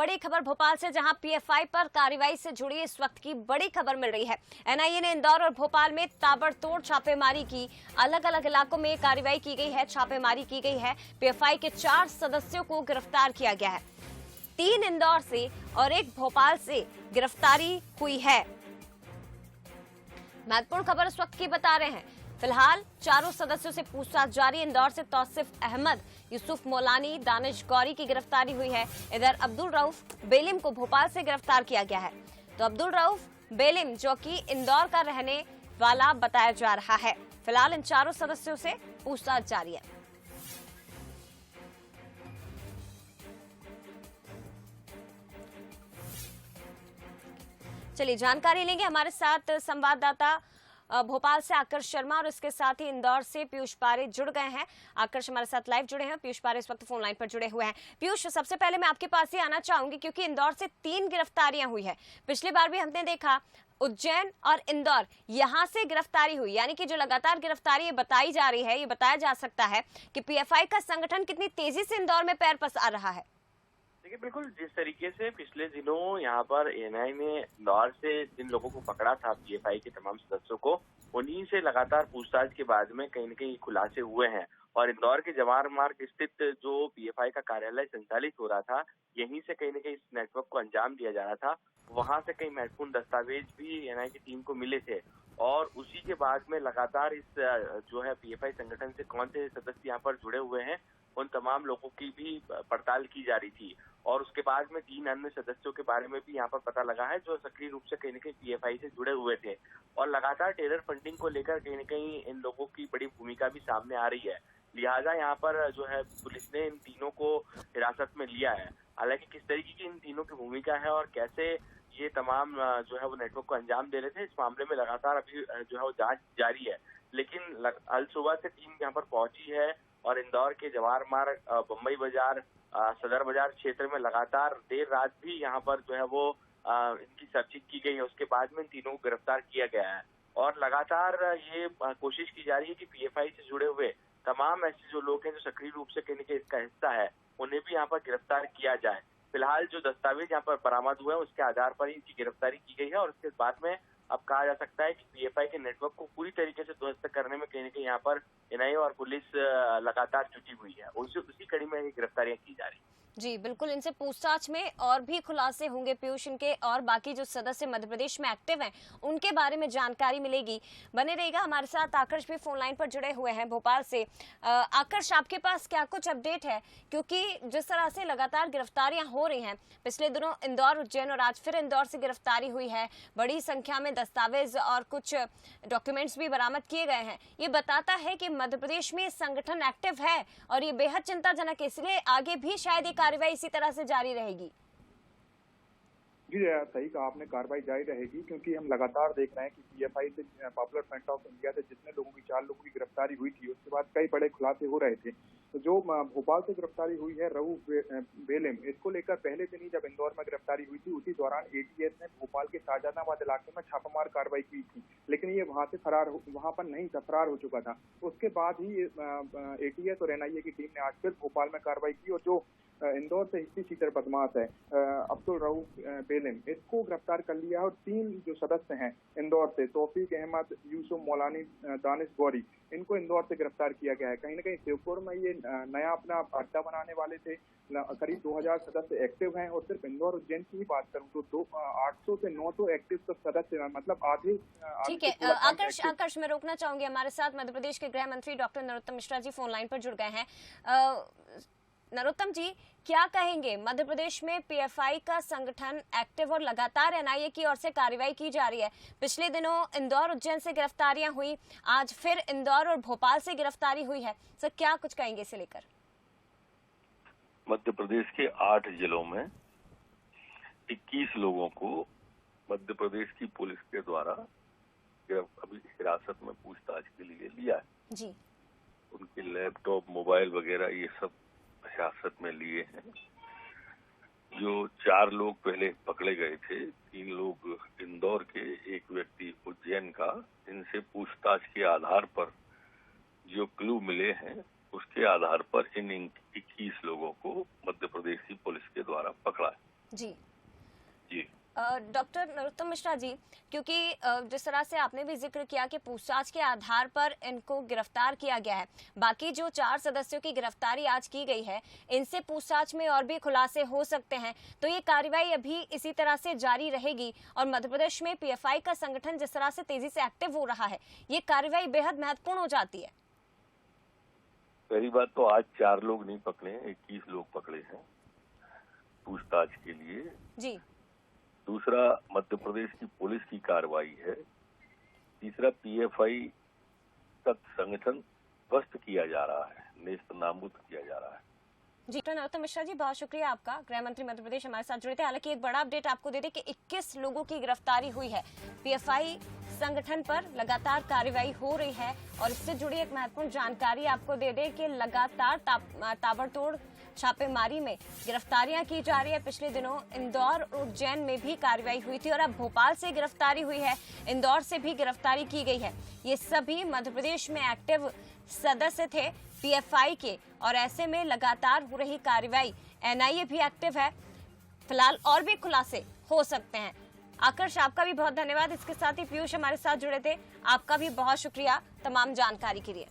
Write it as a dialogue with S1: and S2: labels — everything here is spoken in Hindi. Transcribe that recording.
S1: बड़ी खबर भोपाल से, जहां पीएफआई पर कार्रवाई से जुड़ी इस वक्त की बड़ी खबर मिल रही है। एनआईए ने इंदौर और भोपाल में ताबड़तोड़ छापेमारी की। अलग अलग इलाकों में कार्रवाई की गई है, छापेमारी की गई है। पीएफआई के 4 सदस्यों को गिरफ्तार किया गया है। 3 इंदौर से और 1 भोपाल से गिरफ्तारी हुई है। महत्वपूर्ण खबर इस वक्त की बता रहे हैं। फिलहाल चारों सदस्यों से पूछताछ जारी। इंदौर से तौसीफ अहमद, यूसुफ मौलानी, दानिश गौरी की गिरफ्तारी हुई है। इधर अब्दुल रऊफ बेलिम को भोपाल से गिरफ्तार किया गया है। तो अब्दुल रऊफ बेलिम, जो कि इंदौर का रहने वाला बताया जा रहा है। फिलहाल इन चारों सदस्यों से पूछताछ जारी है। चलिए जानकारी लेंगे, हमारे साथ संवाददाता भोपाल से आकर्ष शर्मा और इसके साथ ही इंदौर से पीयूष पारे जुड़ गए हैं। आकर्ष हमारे साथ लाइव जुड़े हैं, पीयूष पारे इस वक्त फोन लाइन पर जुड़े हुए हैं। पीयूष, सबसे पहले मैं आपके पास ही आना चाहूंगी क्योंकि इंदौर से 3 गिरफ्तारियां हुई है। पिछली बार भी हमने देखा उज्जैन और इंदौर, यहां से गिरफ्तारी हुई, यानी कि जो लगातार गिरफ्तारी ये बताई जा रही है, ये बताया जा सकता है कि पीएफआई का संगठन कितनी तेजी से इंदौर में पैर पसार रहा है।
S2: देखिए, बिल्कुल जिस तरीके से पिछले दिनों यहाँ पर एनआई ने इंदौर से जिन लोगों को पकड़ा था, पीएफआई के तमाम सदस्यों को, उन्हीं से लगातार पूछताछ के बाद में कहीं न कहीं खुलासे हुए हैं। और इंदौर के जवाहर मार्ग स्थित जो पीएफआई का कार्यालय संचालित हो रहा था, यहीं से कहीं न कहीं इस नेटवर्क को अंजाम दिया जा रहा था। वहां से कई महत्वपूर्ण दस्तावेज भी एनआई की टीम को मिले थे। और उसी के बाद में लगातार इस जो है पीएफआई संगठन से कौन से सदस्य यहाँ पर जुड़े हुए हैं, उन तमाम लोगों की भी पड़ताल की जा रही थी। और उसके बाद में 3 अन्य सदस्यों के बारे में भी यहाँ पर पता लगा है, जो सक्रिय रूप से कहीं न कहीं पीएफआई से जुड़े हुए थे। और लगातार टेरर फंडिंग को लेकर कहीं न कहीं इन लोगों की बड़ी भूमिका भी सामने आ रही है। लिहाजा यहाँ पर जो है पुलिस ने इन तीनों को हिरासत में लिया है। हालांकि किस तरीके की इन तीनों की भूमिका है और कैसे ये तमाम जो है वो नेटवर्क को अंजाम दे रहे थे, इस मामले में लगातार अभी जो है वो जांच जारी है। लेकिन कल सुबह से टीम यहाँ पर पहुंची है और इंदौर के जवाहर मार्ग, बम्बई बाजार, सदर बाजार क्षेत्र में लगातार देर रात भी यहाँ पर जो है वो इनकी सर्चिंग की गई है। उसके बाद में इन तीनों को गिरफ्तार किया गया है। और लगातार ये कोशिश की जा रही है कि पीएफआई से जुड़े हुए तमाम ऐसे जो लोग हैं जो सक्रिय रूप से कहीं न कहीं इसका हिस्सा है, उन्हें भी यहाँ पर गिरफ्तार किया जाए। फिलहाल जो दस्तावेज यहाँ पर बरामद हुए हैं, उसके आधार पर ही इनकी गिरफ्तारी की गई है। और उसके बाद में अब कहा जा सकता है कि पीएफआई के नेटवर्क को पूरी तरीके से ध्वस्त करने में कहीं न कहीं यहाँ पर एनआईए और पुलिस लगातार जुटी हुई है। उसी कड़ी में ये गिरफ्तारियां की जा रही है।
S1: जी बिल्कुल, इनसे पूछताछ में और भी खुलासे होंगे पीयूष, इनके और बाकी जो सदस्य मध्य प्रदेश में एक्टिव हैं उनके बारे में जानकारी मिलेगी। बने रहिएगा हमारे साथ। आकर्ष भी फोन लाइन पर जुड़े हुए हैं भोपाल से। आकर्ष, आपके पास क्या कुछ अपडेट है? क्योंकि जिस तरह से लगातार गिरफ्तारियां हो रही हैं, पिछले दिनों इंदौर, उज्जैन और आज फिर इंदौर से गिरफ्तारी हुई है। बड़ी संख्या में दस्तावेज और कुछ डॉक्यूमेंट्स भी बरामद किए गए हैं। ये बताता है कि मध्य प्रदेश में संगठन एक्टिव है और ये बेहद चिंताजनक है, इसलिए आगे भी शायद कार्रवाई इसी तरह से जारी रहेगी।
S3: जी सही कहा आपने, कार्रवाई जारी रहेगी क्योंकि हम लगातार देख रहे हैं कि पीएफआई से, पॉपुलर फ्रंट ऑफ इंडिया से जितने लोगों की 4 लोगों की गिरफ्तारी हुई थी, उसके बाद कई बड़े खुलासे हो रहे थे। तो जो भोपाल से गिरफ्तारी हुई है रऊफ बेलिम, इसको लेकर पहले दिन ही जब इंदौर में गिरफ्तारी हुई थी, उसी दौरान एटीएस ने भोपाल के शाहजहानाबाद इलाके में छापामार कार्रवाई की थी। लेकिन ये वहां पर नहीं था, फरार हो चुका था। उसके बाद ही एटीएस और एनआईए की टीम ने आज फिर भोपाल में कार्रवाई की और जो इंदौर से हिस्ट्री शीटर बदमाश है अब्दुल रऊफ बेलिम, इसको गिरफ्तार कर लिया। और 3 जो सदस्य हैं इंदौर से, तौसीफ अहमद, यूसुफ मौलानी, दानिश गौरी, इनको इंदौर से गिरफ्तार किया गया है। कहीं न कहीं शिवपुर में ये नया अपना अड्डा बनाने वाले थे। करीब 2000 सदस्य एक्टिव हैं। और सिर्फ इंदौर उज्जैन की ही बात करूँ तो 800 से 900 एक्टिव सदस्य, मतलब आधे।
S1: ठीक है आकर्ष, मैं रोकना चाहूंगी। हमारे साथ मध्य प्रदेश के गृह मंत्री doctor Narottam Mishra ji phone line पर जुड़ गए हैं। नरोत्तम जी, क्या कहेंगे? मध्य प्रदेश में पीएफआई का संगठन एक्टिव और लगातार एनआईए की ओर से कार्रवाई की जा रही है। पिछले दिनों इंदौर, उज्जैन से गिरफ्तारियां हुई, आज फिर इंदौर और भोपाल से गिरफ्तारी हुई है। सर, क्या कुछ कहेंगे इसे लेकर?
S4: मध्य प्रदेश के 8 जिलों में 21 लोगों को मध्य प्रदेश की पुलिस के द्वारा अभी हिरासत में पूछताछ के लिए लिया है
S1: जी।
S4: उनके लैपटॉप, मोबाइल वगैरह ये सब हिरासत में लिए हैं। जो 4 लोग पहले पकड़े गए थे, 3 लोग इंदौर के, एक व्यक्ति उज्जैन का, इनसे पूछताछ के आधार पर जो क्लू मिले हैं उसके आधार पर इन 21 लोगों को मध्य प्रदेश की पुलिस के द्वारा पकड़ा है।
S1: जी
S4: जी।
S1: डॉक्टर नरोत्तम मिश्रा जी, क्योंकि जिस तरह से आपने भी जिक्र किया कि पूछताछ के आधार पर इनको गिरफ्तार किया गया है, बाकी जो 4 सदस्यों की गिरफ्तारी आज की गई है, इनसे पूछताछ में और भी खुलासे हो सकते हैं, तो ये कार्रवाई अभी इसी तरह से जारी रहेगी। और मध्य प्रदेश में पीएफआई का संगठन जिस तरह से तेजी से एक्टिव हो रहा है, ये कार्रवाई बेहद महत्वपूर्ण हो जाती है।
S4: पहली बात तो आज 4 लोग नहीं पकड़े, 21 लोग पकड़े हैं पूछताछ के लिए।
S1: जी।
S4: दूसरा, मध्य प्रदेश की पुलिस की कार्रवाई है। तीसरा, पीएफआई का संगठन ध्वस्त किया जा रहा है, नेस्त नाबूद किया जा रहा है।
S1: जी डॉक्टर नरोत्तम मिश्रा जी, बहुत शुक्रिया आपका। गृह मंत्री मध्य प्रदेश हमारे साथ जुड़े थे। हालांकि एक बड़ा अपडेट आपको दे दें कि 21 लोगों की गिरफ्तारी हुई है। पीएफआई संगठन पर लगातार कार्रवाई हो रही है। और इससे जुड़ी एक महत्वपूर्ण जानकारी आपको दे दें कि लगातार ताबड़तोड़ छापेमारी में गिरफ्तारियां की जा रही है। पिछले दिनों इंदौर और उज्जैन में भी कार्रवाई हुई थी और अब भोपाल से गिरफ्तारी हुई है, इंदौर से भी गिरफ्तारी की गई है। ये सभी मध्य प्रदेश में एक्टिव सदस्य थे पीएफआई के, और ऐसे में लगातार हो रही कार्रवाई, एनआईए भी एक्टिव है। फिलहाल और भी खुलासे हो सकते हैं। आकर्ष, आपका भी बहुत धन्यवाद। इसके साथ ही पीयूष हमारे साथ जुड़े थे, आपका भी बहुत शुक्रिया तमाम जानकारी के लिए।